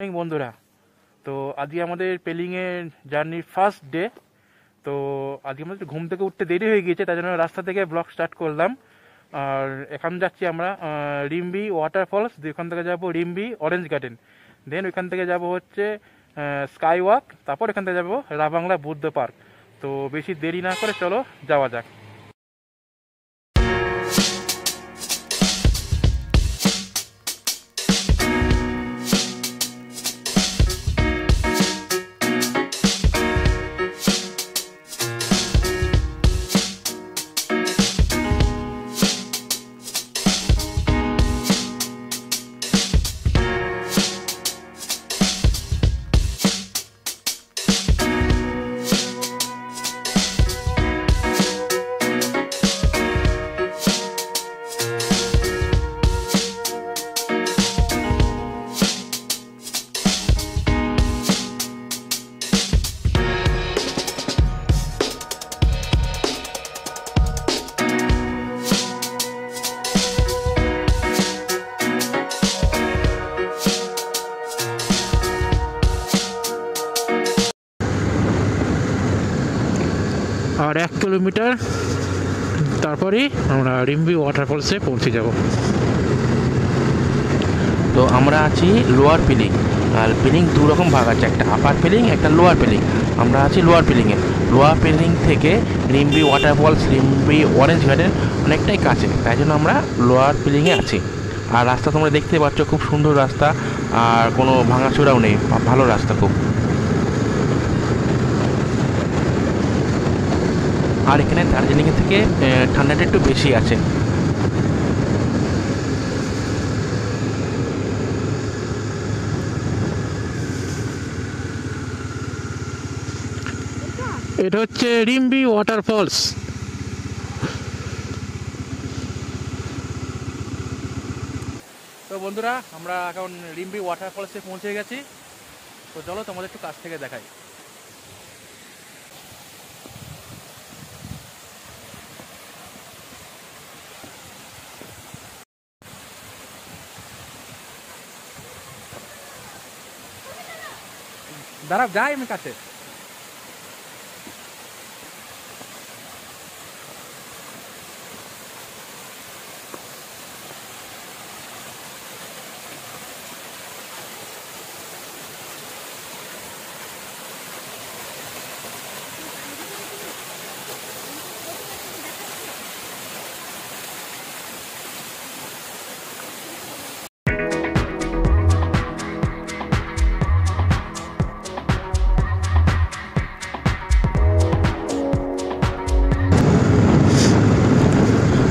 Morning বন্ধুরা। তো আজকে আমাদের পেলিংয়ের জার্নির ফার্স্ট ডে। তো আজকে আমাদের ঘুম থেকে উঠতে দেরি হয়ে গিয়েছে, তাই জন্য রাস্তা থেকে ব্লগ স্টার্ট করলাম। আর এখন যাচ্ছি আমরা রিম্বি ওয়াটারফলস, ওখান থেকে যাব রিম্বি অরেঞ্জ গার্ডেন, দেন ওইখান থেকে যাব হচ্ছে স্কাই ওয়াক, তারপর এখান থেকে যাব রাভাংলা বুদ্ধ পার্ক। তো বেশি দেরি না করে চলো যাওয়া যাক। আর 1 কিলোমিটার তারপরেই আমরা রিম্বি ওয়াটারফলসে পৌঁছে যাব। তো আমরা আছি লোয়ার পেলিং। আর পেলিং দু রকম ভাগ আছে, একটা আপার পেলিং, একটা লোয়ার পেলিং। আমরা আছি লোয়ার পেলিংয়ে। লোয়ার পেলিং থেকে Rimbi waterfalls, Rimbi orange garden অনেকটাই কাছে, তাই জন্য আমরা লোয়ার পেলিংয়ে আছি। আর রাস্তা তোমরা দেখতে পাচ্ছ, খুব সুন্দর রাস্তা, আর কোনো ভাঙাচোরাও নেই, ভালো রাস্তা খুব। আর এখানে দার্জিলিংয়ের থেকে ঠান্ডাটা একটু বেশি আছে। এটা হচ্ছে রিম্বি ওয়াটারফলস। তো বন্ধুরা, আমরা এখন রিম্বি ওয়াটারফলসে পৌঁছে গেছি। তো চলো তোমাদের একটু কাছ থেকে দেখাই। দাঁড়াও, যাই আমি কাছে।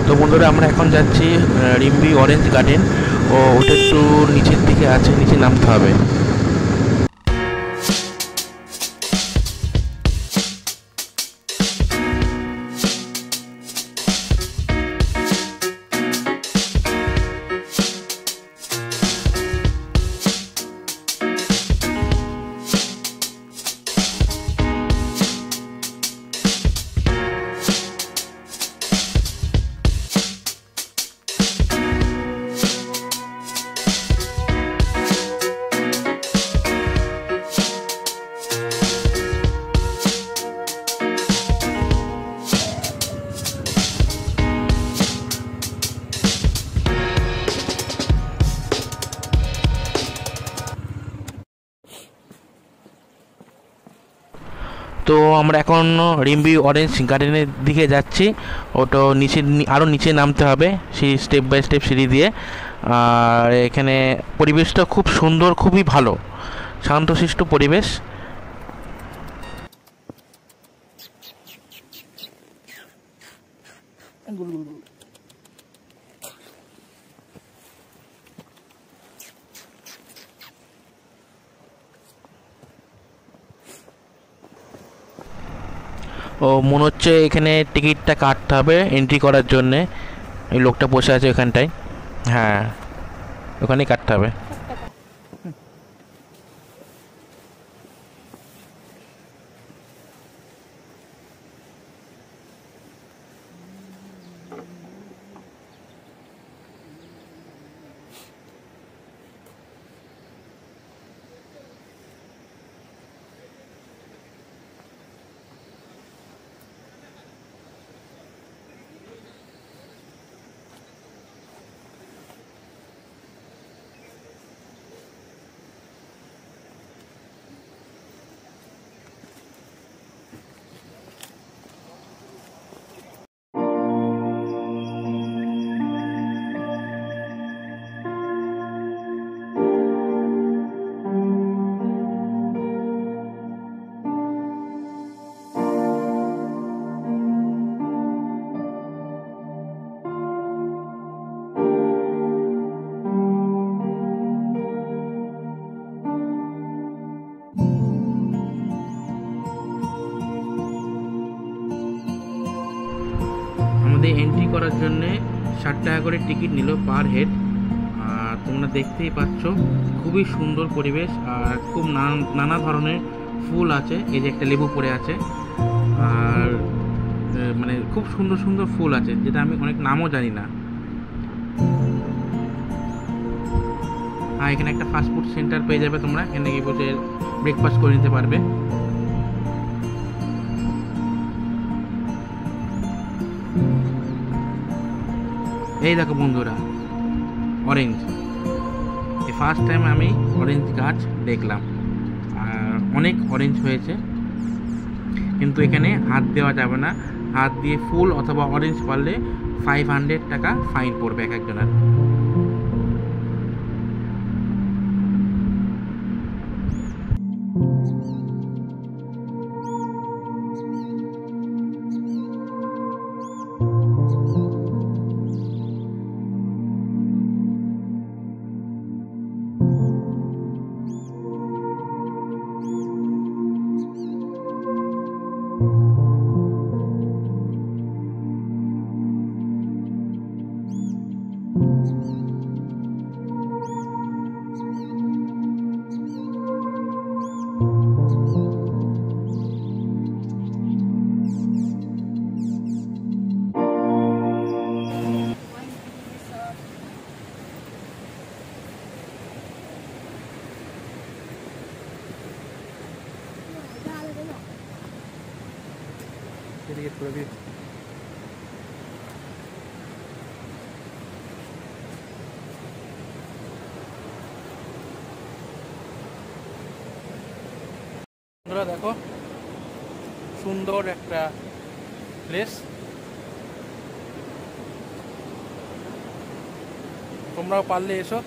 তো বন্ধুরা, আমরা এখন যাচ্ছি রিম্বি অরেঞ্জ গার্ডেন। ওটা একটু নিচের দিকে আছে, নিচে নামতে হবে। তো আমরা এখন রিম্বি অরেঞ্জ গার্ডেনের দিকে যাচ্ছি। ওটা নিচে, আরও নিচে নামতে হবে সেই স্টেপ বাই স্টেপ সিঁড়ি দিয়ে। আর এখানে পরিবেশটা খুব সুন্দর, খুবই ভালো, শান্তশিষ্ট পরিবেশ। ও মনে হচ্ছে এখানে টিকিটটা কাটতে হবে এন্ট্রি করার জন্যে। এই লোকটা বসে আছে ওখানটায়, হ্যাঁ ওখানেই কাটতে হবে। এন্ট্রি করার জন্যে 60 টাকা করে টিকিট নিল পার হেড। আর তোমরা দেখতেই পাচ্ছ খুবই সুন্দর পরিবেশ, আর খুব নানা ধরনের ফুল আছে। এই যে একটা লেবু পড়ে আছে, আর মানে খুব সুন্দর সুন্দর ফুল আছে, যেটা আমি অনেক নামও জানি না। আর এখানে একটা ফাস্টফুড সেন্টার পেয়ে যাবে তোমরা, এখানে গিয়ে বসে ব্রেকফাস্ট করে নিতে পারবে। এই দেখো বন্ধুরা, অরেঞ্জ, এই ফার্স্ট টাইম আমি অরেঞ্জ গাছ দেখলাম। আর অনেক অরেঞ্জ হয়েছে, কিন্তু এখানে হাত দেওয়া যাবে না। হাত দিয়ে ফুল অথবা অরেঞ্জ পারলে 500 টাকা ফাইন পড়বে এক একজনের। দেখো সুন্দর একটা প্লেস, তোমরাও পারলে এসো।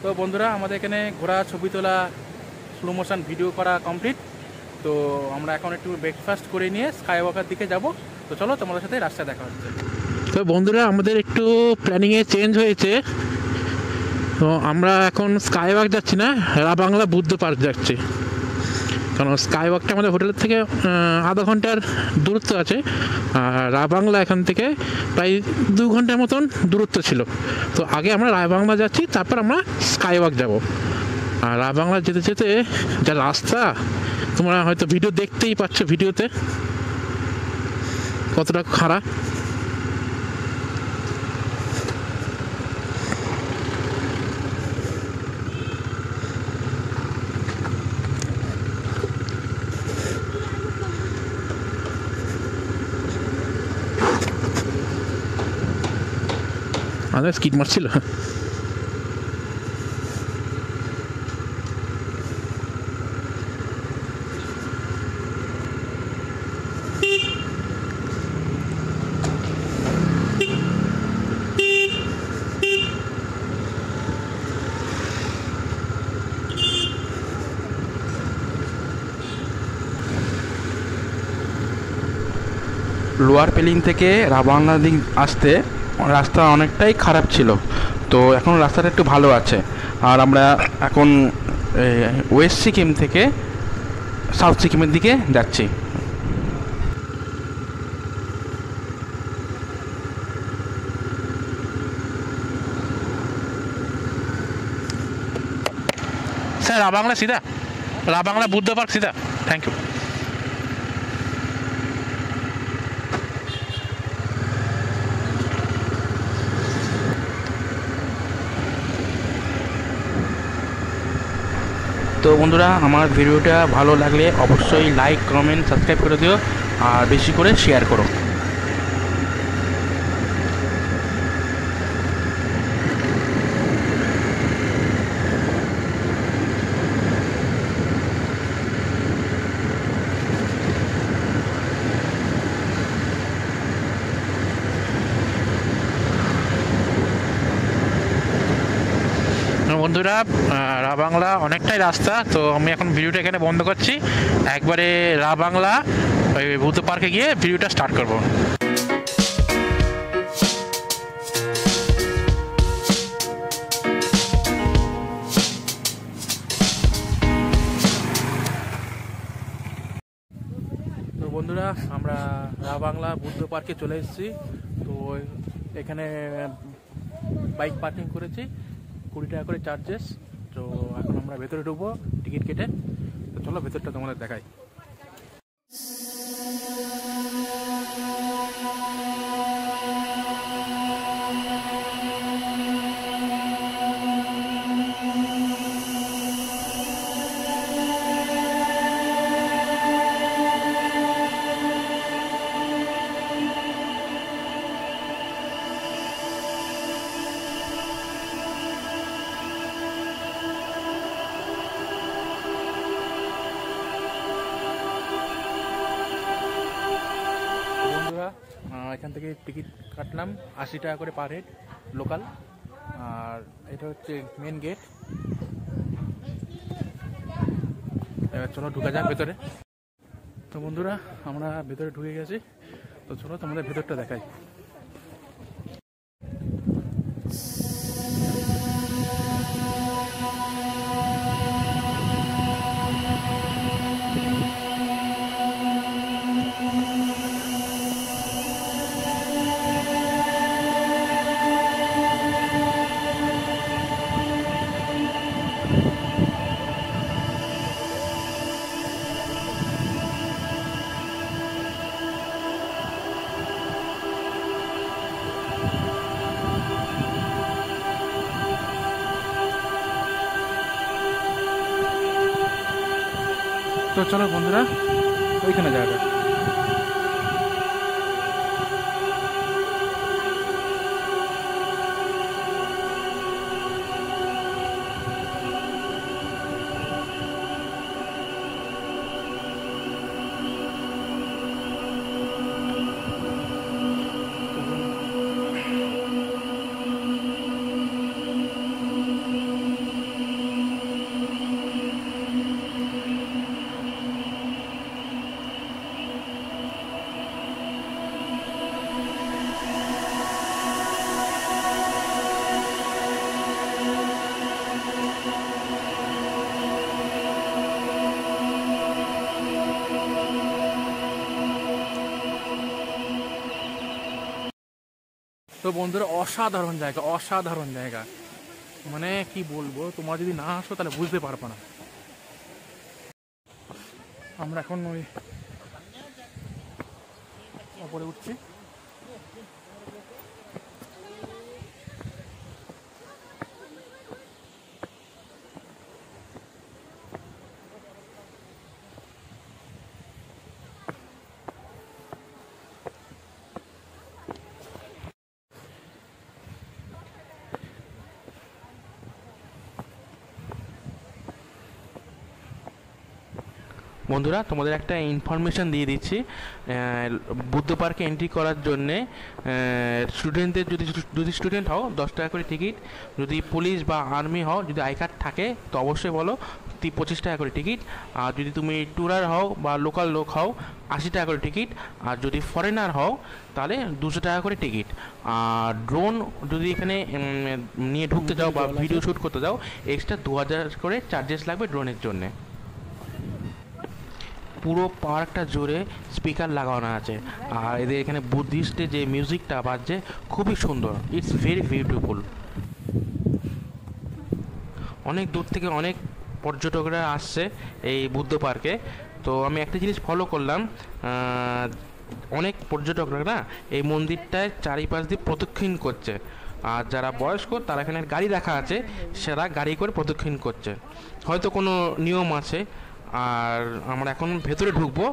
তো বন্ধুরা, আমাদের এখানে ঘোরা, ছবি তোলা, স্লো মোশন ভিডিও করা কমপ্লিট। তো আমরা এখন একটু ব্রেকফাস্ট করে নিয়ে স্কাই ওয়াকের দিকে যাব। তো চলো তোমাদের সাথে রাস্তায় দেখা হচ্ছে। তো বন্ধুরা, আমাদের একটু প্ল্যানিংয়ে চেঞ্জ হয়েছে। তো আমরা এখন স্কাই ওয়াক যাচ্ছি না, রাবাংলা বুদ্ধ পার্ক যাচ্ছি। কারণ স্কাই ওয়াকটা আমাদের হোটেলের থেকে আধা ঘন্টার দূরত্ব আছে, আর রাবাংলা এখান থেকে প্রায় 2 ঘন্টার মতন দূরত্ব ছিল। তো আগে আমরা রাবাংলা যাচ্ছি, তারপর আমরা স্কাই ওয়াক যাবো। আর রাবাংলা যেতে যেতে যা রাস্তা, তোমরা হয়তো ভিডিও দেখতেই পাচ্ছ, ভিডিওতে কতটা খারাপ। আমাদের স্কিড মারছিল। লোয়ার পেলিং থেকে রাবাংলা দিক আসতে রাস্তা অনেকটাই খারাপ ছিল, তো এখন রাস্তাটা একটু ভালো আছে। আর আমরা এখন ওয়েস্ট সিকিম থেকে সাউথ সিকিমের দিকে যাচ্ছি। স্যার রাবাংলা সিধা, রাবাংলা বুদ্ধ পার্ক সিধা। Thank you. তো বন্ধুরা, আমার ভিডিওটা ভালো লাগলে অবশ্যই লাইক, কমেন্ট, সাবস্ক্রাইব করে দিও আর বেশি করে শেয়ার করো। বন্ধুরা, রাবাংলা অনেকটাই রাস্তা, তো আমি এখন ভিডিওটা এখানে বন্ধ করছি। একবারে রাবাংলা ওই বুদ্ধ পার্কে গিয়ে ভিডিওটা স্টার্ট করব। তো বন্ধুরা, আমরা রাবাংলা বুদ্ধ পার্কে চলে এসেছি। তো এখানে বাইক পার্কিং করেছি, 20 টাকা করে চার্জেস। তো এখন আমরা ভেতরে ঢুকবো টিকিট কেটে। তো চলো ভেতরটা তোমাদের দেখাই। এখান থেকে টিকিট কাটলাম 80 টাকা করে পার হেড লোকাল। আর এটা হচ্ছে মেন গেট। এবার চলো ঢুকা যাক ভেতরে। তো বন্ধুরা, আমরা ভেতরে ঢুকে গেছি। তো চলো তোমাদের ভেতরটা দেখাই। তো চলো বন্ধুরা, ওইখানে যাওয়া যাক। তো বন্ধুরা, অসাধারণ জায়গা, অসাধারণ জায়গা। মানে কি বলবো, তোমরা যদি না আসো তাহলে বুঝতে পারবো না। আমরা এখন ওই উপরে উঠছি। বন্ধুরা, তোমাদের একটা ইনফরমেশান দিয়ে দিচ্ছি। বুদ্ধ পার্কে এন্ট্রি করার জন্যে স্টুডেন্টদের, যদি স্টুডেন্ট হও 10 টাকা করে টিকিট, যদি পুলিশ বা আর্মি হও, যদি আই কার্ড থাকে তো অবশ্যই বলো 25 টাকা করে টিকিট। আর যদি তুমি ট্যুরার হও বা লোকাল লোক হও 80 টাকা করে টিকিট। আর যদি ফরেনার হও তাহলে 200 টাকা করে টিকিট। আর ড্রোন যদি এখানে নিয়ে ঢুকতে যাও বা ভিডিও শ্যুট করতে যাও, এক্সট্রা 2000 করে চার্জেস লাগবে ড্রোনের জন্যে। পুরো পার্কটা জুড়ে স্পিকার লাগানো আছে। আর এদের এখানে বুদ্ধিস্টের যে মিউজিকটা বাজছে খুবই সুন্দর। It's very beautiful. অনেক দূর থেকে অনেক পর্যটকরা আসছে এই বুদ্ধ পার্কে। তো আমি একটা জিনিস ফলো করলাম, অনেক পর্যটকরা না এই মন্দিরটায় চারিপাশ দিয়ে প্রদক্ষিণ করছে। আর যারা বয়স্ক তারা এখানে গাড়ি রাখা আছে, সেরা গাড়ি করে প্রদক্ষিণ করছে, হয়তো কোনো নিয়ম আছে। আর আমরা এখন ভেতরে ঢুকবো।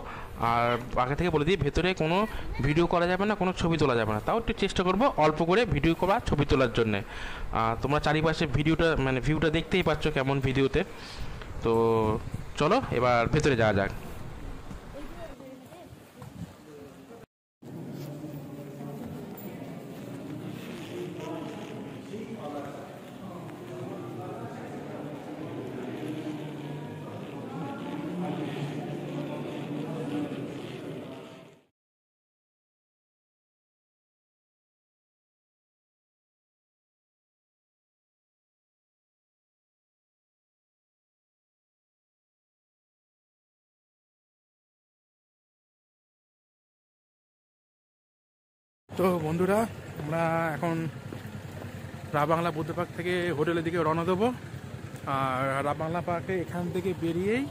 আর আগে থেকে বলে দিই, ভেতরে কোনো ভিডিও করা যাবে না, কোনো ছবি তোলা যাবে না। তাও একটু চেষ্টা করবো অল্প করে ভিডিও করা, ছবি তোলার জন্যে। তোমরা চারিপাশে ভিডিওটা মানে ভিউটা দেখতেই পাচ্ছ কেমন ভিডিওতে। তো চলো এবার ভেতরে যাওয়া যাক। তো বন্ধুরা, আমরা এখন রাবাংলা বুদ্ধ পার্ক থেকে হোটেলের দিকে রওনা দেবো। আর রাবাংলা পার্কে এখান থেকে বেরিয়েই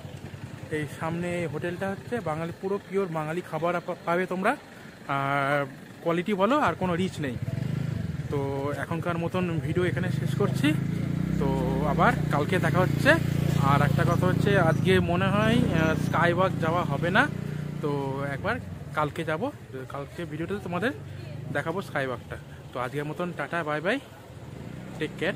এই সামনে হোটেলটা হচ্ছে বাঙালি, পুরো পিওর বাঙালি খাবার পাবে তোমরা। আর কোয়ালিটি বলো, আর কোনো রিচ নেই। তো এখনকার মতন ভিডিও এখানে শেষ করছি। তো আবার কালকে দেখা হচ্ছে। আর একটা কথা হচ্ছে, আজকে মনে হয় স্কাই ওয়াক যাওয়া হবে না। তো একবার কালকে যাব, কালকে ভিডিওতে তোমাদের দেখাবো স্কাই ওয়াকটা। তো আজকের মতন tata, bye bye, take care.